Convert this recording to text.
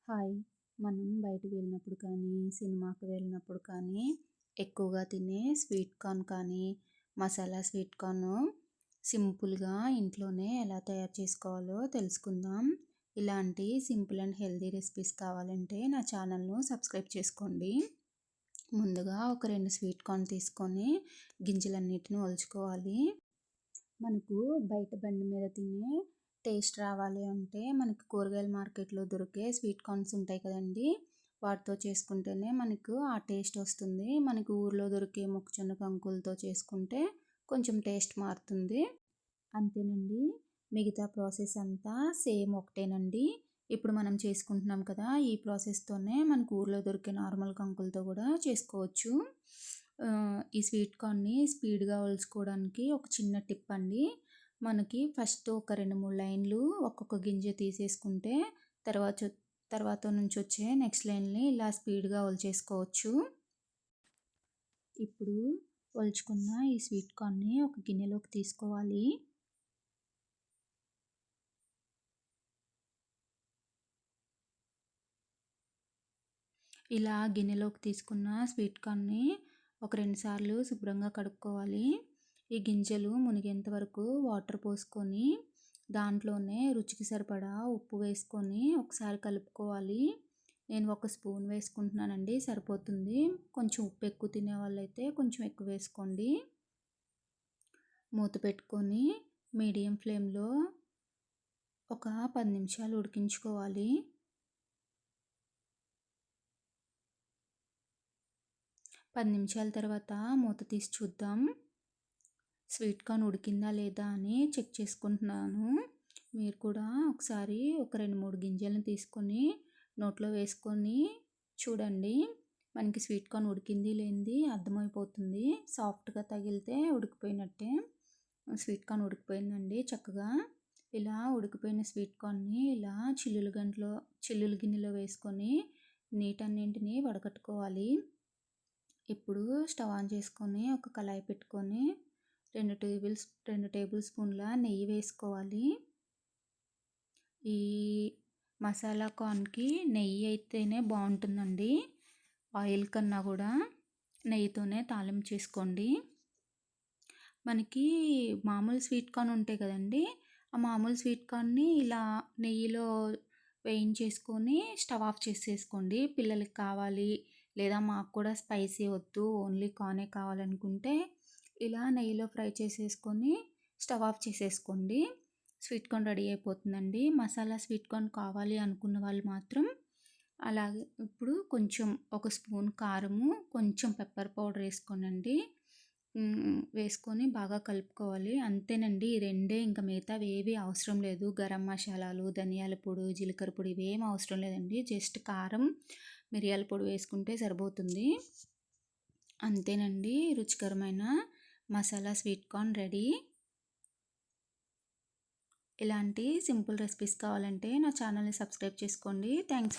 Hi! మనం బయటికి వెళ్ళినప్పుడు కానీ, సినిమాకి వెళ్ళినప్పుడు కానీ, ఎక్కువగా తినే స్వీట్ కార్న్ కానీ, మసాలా స్వీట్ కార్న్ సింపుల్‌గా ఇంట్లోనే ఎలా తయారు చేసుకోవాలో తెలుసుకుందాం. ఇలాంటి సింపుల్ అండ్ హెల్తీ రెసిపీస్ కావాలంటే నా ఛానల్‌ను సబ్స్క్రైబ్ చేసుకోండి. ముందుగా ఒక 2 స్వీట్ కార్న్ తీసుకొని గింజలన్నిటిని ఒలుచుకోవాలి. మనకు బయట బండి మీద తినే టేస్ట్ రావాలి అంటే మనకు కూరగాయల మార్కెట్లో దొరికే స్వీట్ కార్న్స్ ఉంటాయి కదండీ! వాటితో చేసుకుంటేనే మనకు ఆ టేస్ట్ వస్తుంది. మనకు ఊర్లో దొరికే మొక్కజొన్న కంకులతో చేసుకుంటే కొంచెం టేస్ట్ మారుతుంది. అంతేనండి. మిగతా ప్రాసెస్ అంతా సేమ్ ఒకటేనండి. ఇప్పుడు మనం చేసుకుంటున్నాం కదా! ఈ ప్రాసెస్‌తోనే మనకు ఊర్లో దొరికే నార్మల్ కంకులతో కూడా చేసుకోవచ్చు. ఈ స్వీట్ కార్న్‌ని స్పీడ్‌గా ఒలుచుకోవడానికి ఒక చిన్న టిప్ అండి. మనకి ఫస్ట్ ఒక 2, 3 లైన్‌లు ఒక్కొక్క గింజ తీసేసుకుంటే తర్వాత తర్వాత నుంచి వచ్చే నెక్స్ట్ లైన్‌ని ఇలా స్పీడ్‌గా ఒలిచేసుకోవచ్చు. ఇప్పుడు ఒలుచుకున్న ఈ స్వీట్ కార్న్‌ని ఒక గిన్నెలోకి తీసుకోవాలి. ఇలా గిన్నెలోకి తీసుకున్న స్వీట్ కార్న్‌ని ఒక 2 సార్లు శుభ్రంగా కడుక్కోవాలి. ఈ గింజలు మునిగేంత వరకు వాటర్ పోసుకొని దాంట్లోనే రుచికి సరిపడా ఉప్పు వేసుకొని ఒకసారి కలుపుకోవాలి. నేను 1 స్పూన్ వేసుకుంటున్నానండి, సరిపోతుంది. కొంచెం ఉప్పు ఎక్కువ తినే వాళ్ళైతే కొంచెం ఎక్కువ వేసుకోండి. మూత పెట్టుకొని మీడియం ఫ్లేమ్‌లో ఒక 10 నిమిషాలు ఉడికించుకోవాలి. 10 నిమిషాల తర్వాత మూత తీసి చూద్దాం. స్వీట్ కార్న్ ఉడికిందా లేదా అని చెక్ చేసుకుంటున్నాను. మీరు కూడా ఒకసారి ఒక 2, 3 గింజలను తీసుకొని నోట్లో వేసుకొని చూడండి. మనకి స్వీట్ కార్న్ ఉడికింది లేనిది అర్థమైపోతుంది. సాఫ్ట్‌గా తగిలితే ఉడికిపోయినట్టే. స్వీట్ కార్న్ ఉడికిపోయిందండి చక్కగా. ఇలా ఉడికిపోయిన స్వీట్ కార్న్‌ని ఇలా చిల్లులు గిన్నెలో వేసుకొని నీటన్నింటిని వడకట్టుకోవాలి. ఇప్పుడు స్టవ్ ఆన్ చేసుకొని ఒక కళాయి పెట్టుకొని 2 టేబుల్ స్పూన్ల నెయ్యి వేసుకోవాలి. ఈ మసాలా కార్న్‌కి నెయ్యి అయితేనే బాగుంటుందండి. ఆయిల్ కన్నా కూడా నెయ్యితోనే తాలింపు చేసుకోండి. మనకి మామూలు స్వీట్ కార్న్ ఉంటాయి కదండి! ఆ మామూలు స్వీట్ కార్న్‌ని ఇలా నెయ్యిలో వేయించేసుకొని స్టవ్ ఆఫ్ చేసేసుకోండి. పిల్లలకి కావాలి లేదా మాకు కూడా స్పైసీ వద్దు, ఓన్లీ కార్నే కావాలనుకుంటే ఇలా నెయ్యిలో ఫ్రై చేసేసుకొని స్టవ్ ఆఫ్ చేసేసుకోండి. స్వీట్ కార్న్ రెడీ అయిపోతుందండి. మసాలా స్వీట్ కార్న్ కావాలి అనుకున్న వాళ్ళు మాత్రం అలాగే ఇప్పుడు కొంచెం ఒక స్పూన్ కారము, కొంచెం పెప్పర్ పౌడర్ వేసుకోనండి. వేసుకొని బాగా కలుపుకోవాలి. అంతేనండి. ఈ రెండే, ఇంకా మిగతావి ఏవి అవసరం లేదు. గరం మసాలాలు, ధనియాల పొడి, జీలకర్ర పొడి ఇవేం అవసరం లేదండి. జస్ట్ కారం, మిరియాల పొడి వేసుకుంటే సరిపోతుంది. అంతేనండి. రుచికరమైన మసాలా స్వీట్ కార్న్ రెడీ. ఇలాంటి సింపుల్ రెసిపీస్ కావాలంటే నా ఛానల్ని సబ్స్క్రైబ్ చేసుకోండి. థ్యాంక్స్.